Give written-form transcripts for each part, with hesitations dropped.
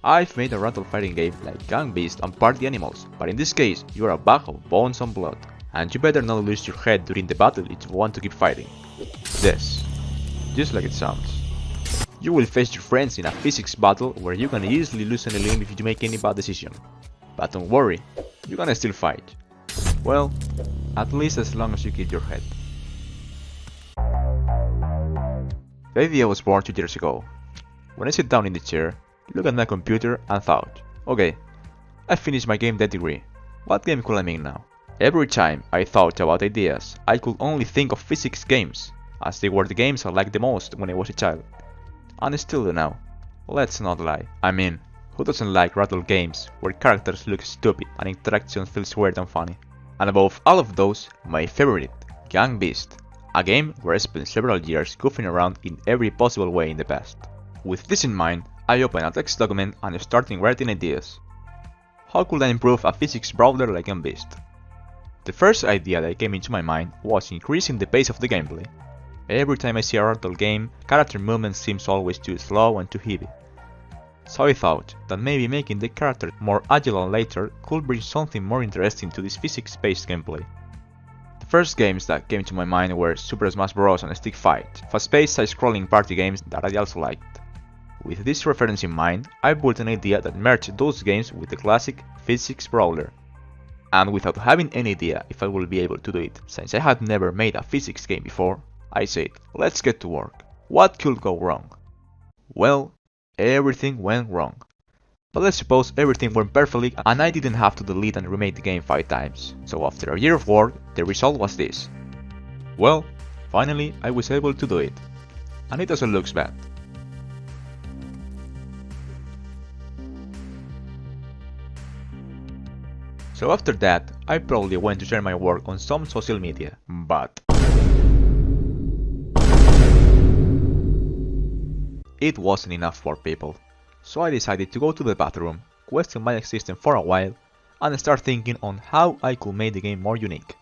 I've made a Ragdoll fighting game like Gang Beast and Party Animals, but in this case you are a bag of bones and blood, and you better not lose your head during the battle if you want to keep fighting. This. Just like it sounds. You will face your friends in a physics battle where you can easily lose any limb if you make any bad decision. But don't worry, you can still fight. Well, at least as long as you keep your head. The idea was born 2 years ago. When I sat down in the chair, looked at my computer and thought, okay, I finished my game dev degree, what game could I make now? Every time I thought about ideas, I could only think of physics games, as they were the games I liked the most when I was a child. And I still do now. Let's not lie. I mean, who doesn't like Ragdoll games where characters look stupid and interactions feels weird and funny? And above all of those, my favorite, Gang Beast, a game where I spent several years goofing around in every possible way in the past. With this in mind, I opened a text document and started writing ideas. How could I improve a physics brawler like Gang Beast? The first idea that came into my mind was increasing the pace of the gameplay. Every time I see a Ragdoll game, character movement seems always too slow and too heavy. So I thought that maybe making the character more agile and lighter could bring something more interesting to this physics-based gameplay. The first games that came to my mind were Super Smash Bros. And Stick Fight, fast-paced side-scrolling party games that I also liked. With this reference in mind, I built an idea that merged those games with the classic physics brawler. And without having any idea if I would be able to do it, since I had never made a physics game before, I said, let's get to work. What could go wrong? Well, everything went wrong. But let's suppose everything went perfectly and I didn't have to delete and remake the game 5 times. So after a year of work, the result was this. Well, finally I was able to do it. And it doesn't look bad. So after that, I probably went to share my work on some social media, but it wasn't enough for people. So I decided to go to the bathroom, question my existence for a while, and start thinking on how I could make the game more unique.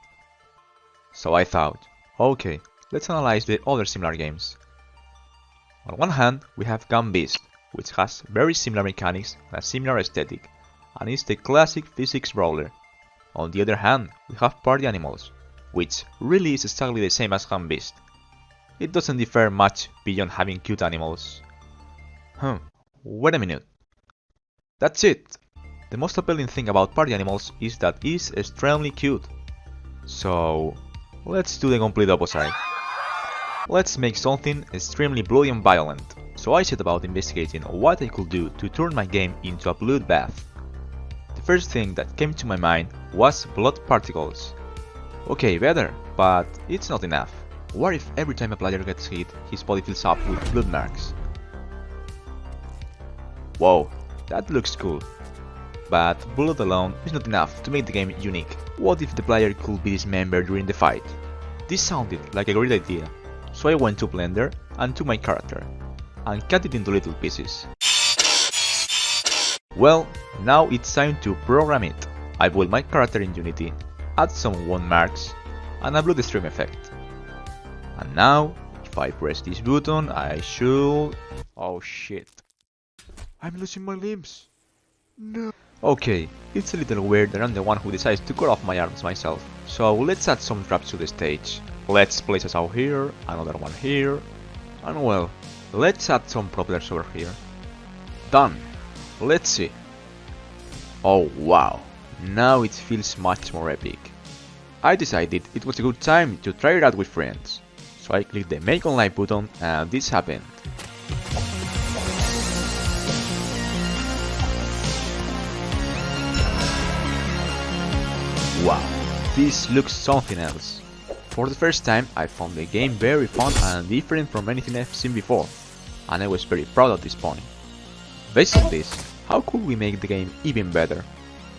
So I thought, okay, let's analyze the other similar games. On one hand, we have Gang Beast, which has very similar mechanics and a similar aesthetic, and is the classic physics brawler. On the other hand, we have Party Animals, which really is exactly the same as Gang Beast. It doesn't differ much beyond having cute animals. Wait a minute. That's it! The most appealing thing about Party Animals is that it is extremely cute. So, let's do the complete opposite. Let's make something extremely bloody and violent. So I set about investigating what I could do to turn my game into a bloodbath. The first thing that came to my mind was blood particles. Okay, better, but it's not enough. What if every time a player gets hit, his body fills up with blood marks? Whoa, that looks cool. But blood alone is not enough to make the game unique. What if the player could be dismembered during the fight? This sounded like a great idea, so I went to Blender and took my character, and cut it into little pieces. Well, now it's time to program it. I built my character in Unity, add some wound marks, and a blood stream effect. And now, if I press this button, I should... Oh shit. I'm losing my limbs. No. Okay, it's a little weird that I'm the one who decides to cut off my arms myself. So let's add some traps to the stage. Let's place a saw here, another one here, and well, let's add some propellers over here. Done. Let's see. Oh wow, now it feels much more epic. I decided it was a good time to try it out with friends. So I clicked the make online button and this happened. Wow, this looks something else. For the first time I found the game very fun and different from anything I've seen before, and I was very proud at this point. Based on this, how could we make the game even better?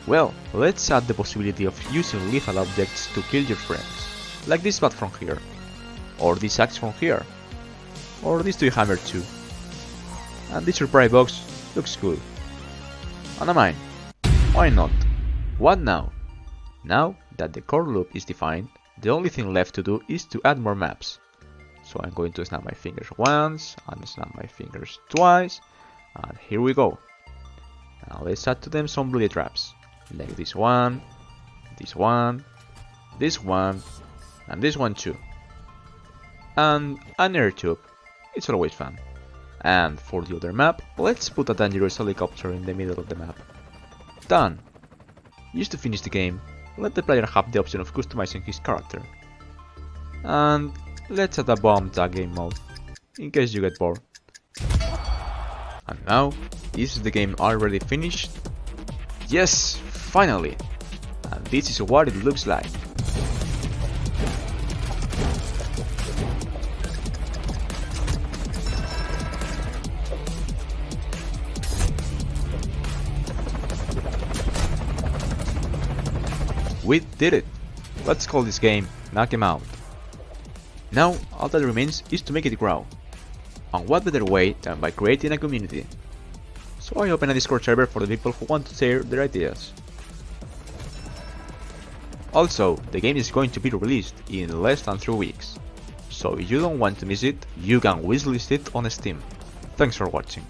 Well, let's add the possibility of using lethal objects to kill your friends, like this bat from here, or this axe from here, or this toy hammer too. And this surprise box looks cool. And a mine. Why not? What now? Now that the core loop is defined, the only thing left to do is to add more maps. So I'm going to snap my fingers once, and snap my fingers twice, and here we go. Now let's add to them some bloody traps, like this one, this one, this one, and this one too. And an air tube, it's always fun. And for the other map, let's put a dangerous helicopter in the middle of the map. Done! Just to finish the game, let the player have the option of customizing his character. And let's add a bomb tag game mode, in case you get bored. And now, is the game already finished? Yes, finally! And this is what it looks like. We did it! Let's call this game Knock 'em Out. Now, all that remains is to make it grow. And what better way than by creating a community? So I open a Discord server for the people who want to share their ideas. Also, the game is going to be released in less than 3 weeks. So if you don't want to miss it, you can wishlist it on Steam. Thanks for watching.